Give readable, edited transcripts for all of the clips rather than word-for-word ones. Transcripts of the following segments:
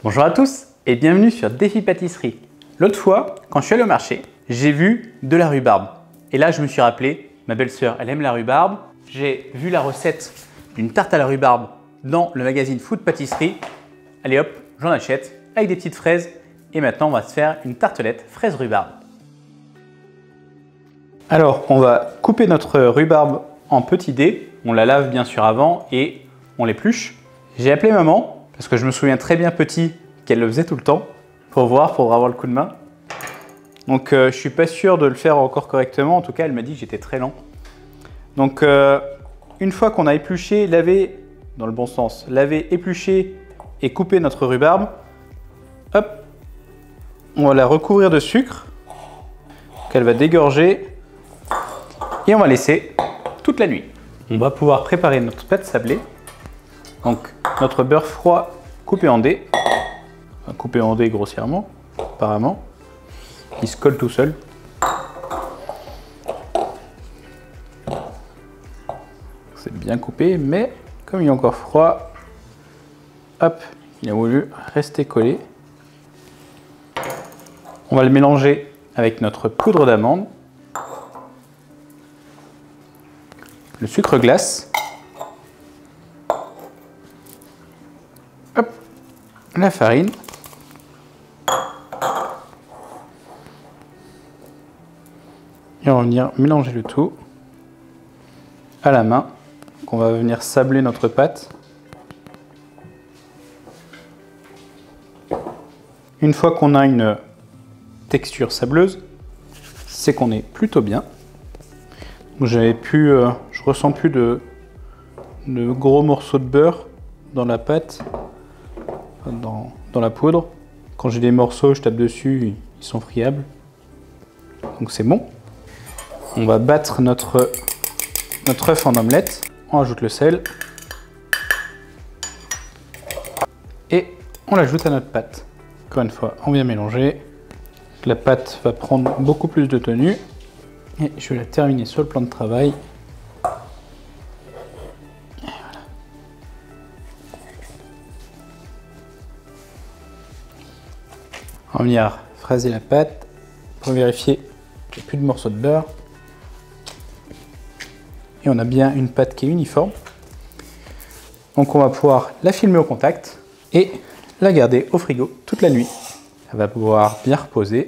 Bonjour à tous et bienvenue sur Défi Pâtisserie. L'autre fois, quand je suis allé au marché, j'ai vu de la rhubarbe. Et là, je me suis rappelé, ma belle-sœur, elle aime la rhubarbe. J'ai vu la recette d'une tarte à la rhubarbe dans le magazine Food Pâtisserie. Allez hop, j'en achète avec des petites fraises. Et maintenant, on va se faire une tartelette fraise rhubarbe. Alors, on va couper notre rhubarbe en petits dés. On la lave bien sûr avant et on l'épluche. J'ai appelé maman parce que je me souviens très bien petit qu'elle le faisait tout le temps pour avoir le coup de main. Donc, je suis pas sûr de le faire encore correctement. En tout cas, elle m'a dit que j'étais très lent. Donc, une fois qu'on a épluché, lavé dans le bon sens, lavé, épluché et coupé notre rhubarbe, hop, on va la recouvrir de sucre qu'elle va dégorger et on va laisser toute la nuit. On va pouvoir préparer notre pâte sablée. Donc notre beurre froid coupé en dés, enfin, coupé en dés grossièrement apparemment, il se colle tout seul. C'est bien coupé, mais comme il est encore froid, hop, il a voulu rester collé. On va le mélanger avec notre poudre d'amande, le sucre glace, hop, la farine, et on va venir mélanger le tout à la main. Donc on va venir sabler notre pâte. Une fois qu'on a une texture sableuse, c'est qu'on est plutôt bien. Je ressens plus de gros morceaux de beurre dans la pâte, dans la poudre. Quand j'ai des morceaux, je tape dessus, ils sont friables. Donc c'est bon. On va battre notre œuf en omelette. On ajoute le sel. Et on l'ajoute à notre pâte. Encore une fois, on vient mélanger. La pâte va prendre beaucoup plus de tenue. Et je vais la terminer sur le plan de travail. Et voilà. On va venir fraser la pâte pour vérifier qu'il n'y a plus de morceaux de beurre. Et on a bien une pâte qui est uniforme. Donc on va pouvoir la filmer au contact et la garder au frigo toute la nuit. Elle va pouvoir bien reposer.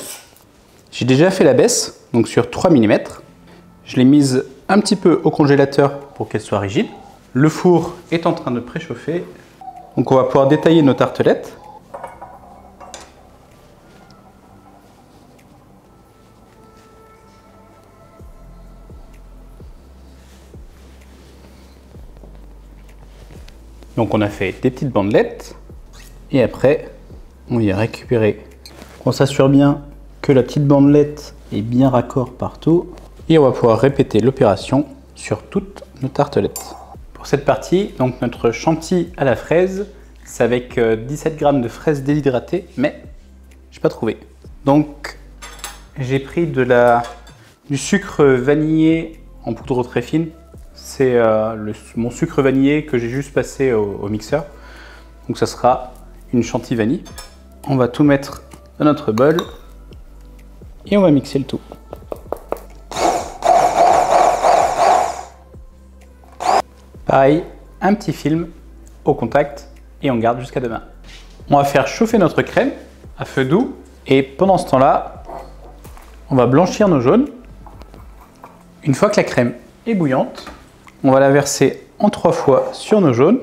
J'ai déjà fait la baisse, donc sur 3 mm. Je l'ai mise un petit peu au congélateur pour qu'elle soit rigide. Le four est en train de préchauffer. Donc on va pouvoir détailler nos tartelettes. Donc on a fait des petites bandelettes. Et après, on y a récupéré. On s'assure bien que la petite bandelette est bien raccord partout. Et on va pouvoir répéter l'opération sur toutes nos tartelettes. Pour cette partie, donc notre chantilly à la fraise, c'est avec 17 g de fraises déshydratées, mais je n'ai pas trouvé. Donc j'ai pris du sucre vanillé en poudre très fine. C'est mon sucre vanillé que j'ai juste passé au mixeur. Donc ça sera une chantilly vanille. On va tout mettre dans notre bol. Et on va mixer le tout. Pareil, un petit film au contact et on garde jusqu'à demain. On va faire chauffer notre crème à feu doux et pendant ce temps-là, on va blanchir nos jaunes. Une fois que la crème est bouillante, on va la verser en 3 fois sur nos jaunes.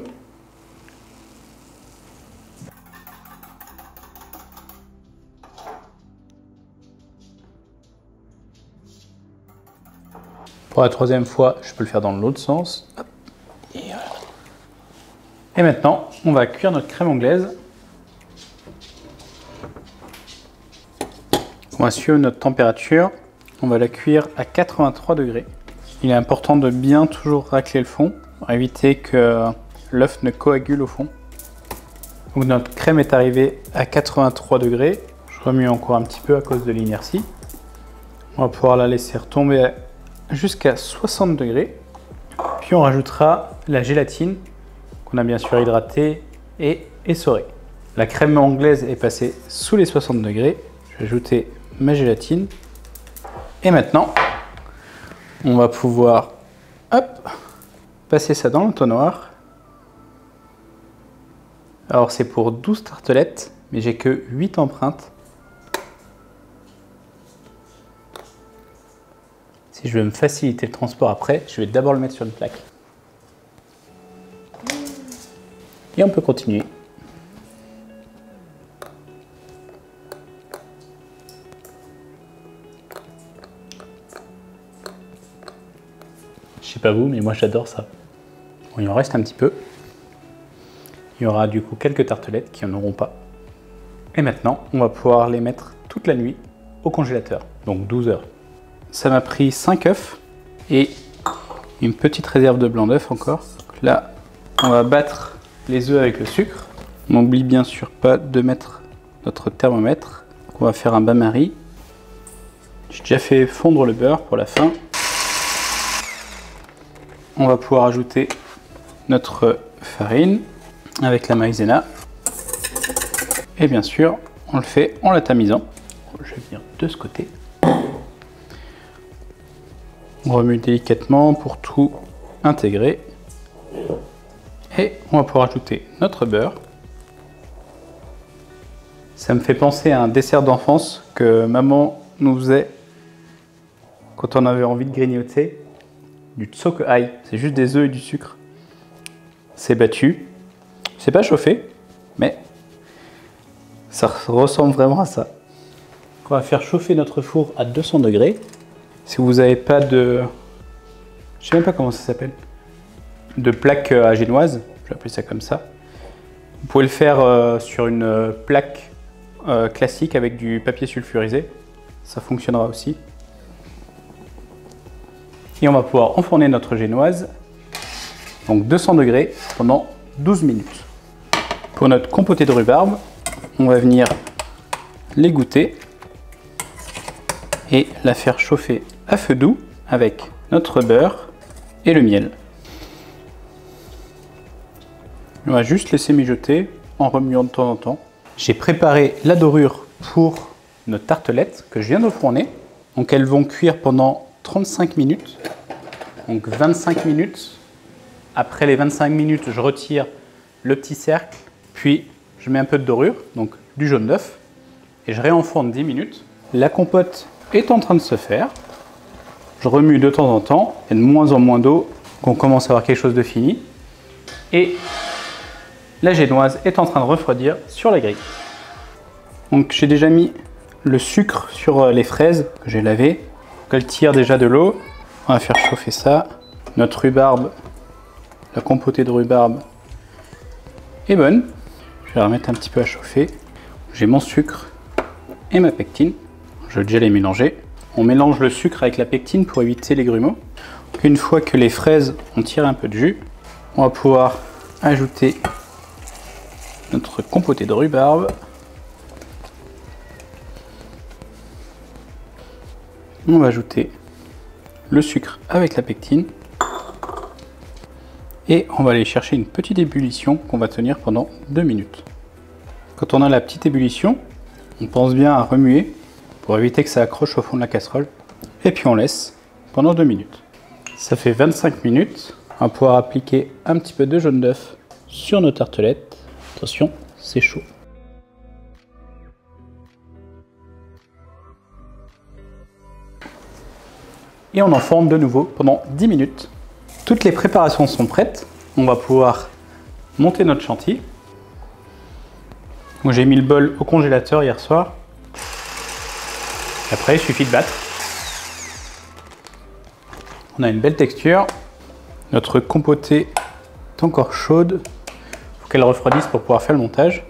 Pour la 3e fois, je peux le faire dans l'autre sens. Hop. Et voilà. Et maintenant, on va cuire notre crème anglaise. On va suivre notre température. On va la cuire à 83 degrés. Il est important de bien toujours racler le fond pour éviter que l'œuf ne coagule au fond. Donc notre crème est arrivée à 83 degrés. Je remue encore un petit peu à cause de l'inertie. On va pouvoir la laisser retomber jusqu'à 60 degrés. Puis on rajoutera la gélatine qu'on a bien sûr hydratée et essorée. La crème anglaise est passée sous les 60 degrés. Je vais ajouter ma gélatine. Et maintenant, on va pouvoir passer ça dans l'entonnoir. Alors c'est pour 12 tartelettes, mais j'ai que 8 empreintes. Si je veux me faciliter le transport après, je vais d'abord le mettre sur une plaque. Et on peut continuer. Je sais pas vous, mais moi j'adore ça. Bon, il en reste un petit peu. Il y aura du coup quelques tartelettes qui n'en auront pas. Et maintenant, on va pouvoir les mettre toute la nuit au congélateur, donc 12 heures. Ça m'a pris 5 œufs et une petite réserve de blanc d'œuf encore. Là, on va battre les œufs avec le sucre. On n'oublie bien sûr pas de mettre notre thermomètre. On va faire un bain-marie. J'ai déjà fait fondre le beurre pour la fin. On va pouvoir ajouter notre farine avec la maïzena. Et bien sûr, on le fait en la tamisant. Je vais venir de ce côté. On remue délicatement pour tout intégrer. Et on va pouvoir ajouter notre beurre. Ça me fait penser à un dessert d'enfance que maman nous faisait quand on avait envie de grignoter. Du tsoke-ai, c'est juste des œufs et du sucre. C'est battu. C'est pas chauffé, mais ça ressemble vraiment à ça. On va faire chauffer notre four à 200 degrés. Si vous n'avez pas de... Je sais même pas comment ça s'appelle. De plaque à génoise, je vais appeler ça comme ça. Vous pouvez le faire sur une plaque classique avec du papier sulfurisé. Ça fonctionnera aussi. Et on va pouvoir enfourner notre génoise, donc 200 degrés, pendant 12 minutes. Pour notre compotée de rhubarbe, on va venir l'égoutter et la faire chauffer à feu doux avec notre beurre et le miel. On va juste laisser mijoter en remuant de temps en temps. J'ai préparé la dorure pour nos tartelettes que je viens de fourner. Donc elles vont cuire pendant 35 minutes. Donc 25 minutes. Après les 25 minutes, je retire le petit cercle. Puis je mets un peu de dorure, donc du jaune d'œuf. Et je réenfourne 10 minutes. La compote est en train de se faire. Je remue de temps en temps. Il y a de moins en moins d'eau, qu'on commence à avoir quelque chose de fini. Et la génoise est en train de refroidir sur la grille. Donc j'ai déjà mis le sucre sur les fraises que j'ai lavées. Elle tire déjà de l'eau. On va faire chauffer ça. Notre rhubarbe, la compotée de rhubarbe est bonne. Je vais la remettre un petit peu à chauffer. J'ai mon sucre et ma pectine. Je vais déjà les mélanger. On mélange le sucre avec la pectine pour éviter les grumeaux. Une fois que les fraises ont tiré un peu de jus, on va pouvoir ajouter notre compotée de rhubarbe. On va ajouter le sucre avec la pectine. Et on va aller chercher une petite ébullition qu'on va tenir pendant 2 minutes. Quand on a la petite ébullition, on pense bien à remuer pour éviter que ça accroche au fond de la casserole. Et puis on laisse pendant 2 minutes. Ça fait 25 minutes. On va pouvoir appliquer un petit peu de jaune d'œuf sur nos tartelettes. Attention, c'est chaud. Et on enfourne de nouveau pendant 10 minutes. Toutes les préparations sont prêtes. On va pouvoir monter notre chantilly. J'ai mis le bol au congélateur hier soir. Après, il suffit de battre. On a une belle texture. Notre compotée est encore chaude. Il faut qu'elle refroidisse pour pouvoir faire le montage.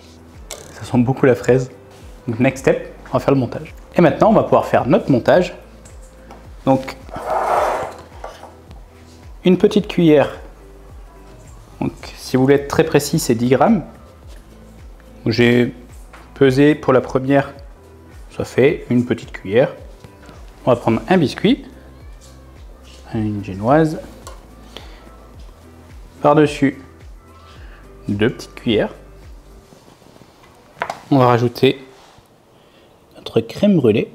Ça sent beaucoup la fraise. Donc, next step, on va faire le montage. Et maintenant, on va pouvoir faire notre montage. Donc, une petite cuillère. Donc, si vous voulez être très précis, c'est 10 grammes. J'ai pesé pour la première, ça fait une petite cuillère. On va prendre un biscuit, une génoise, par-dessus 2 petites cuillères. On va rajouter notre crème brûlée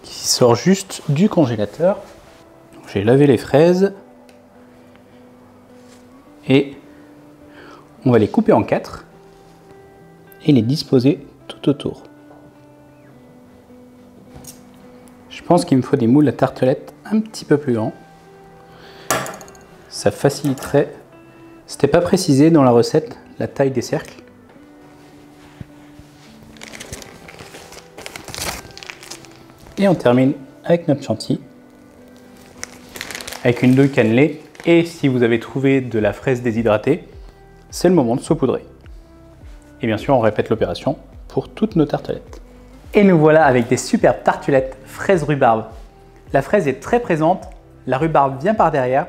qui sort juste du congélateur. J'ai lavé les fraises et on va les couper en 4 et les disposer tout autour. Je pense qu'il me faut des moules à tartelettes un petit peu plus grands. Ça faciliterait. C'était pas précisé dans la recette la taille des cercles. Et on termine avec notre chantilly, avec une douille cannelée. Et si vous avez trouvé de la fraise déshydratée, c'est le moment de saupoudrer. Et bien sûr, on répète l'opération pour toutes nos tartelettes. Et nous voilà avec des superbes tartelettes fraises rhubarbe. La fraise est très présente, la rhubarbe vient par derrière.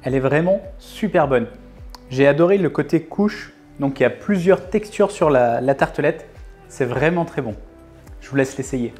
Elle est vraiment super bonne. J'ai adoré le côté couche, donc il y a plusieurs textures sur la tartelette. C'est vraiment très bon. Je vous laisse l'essayer.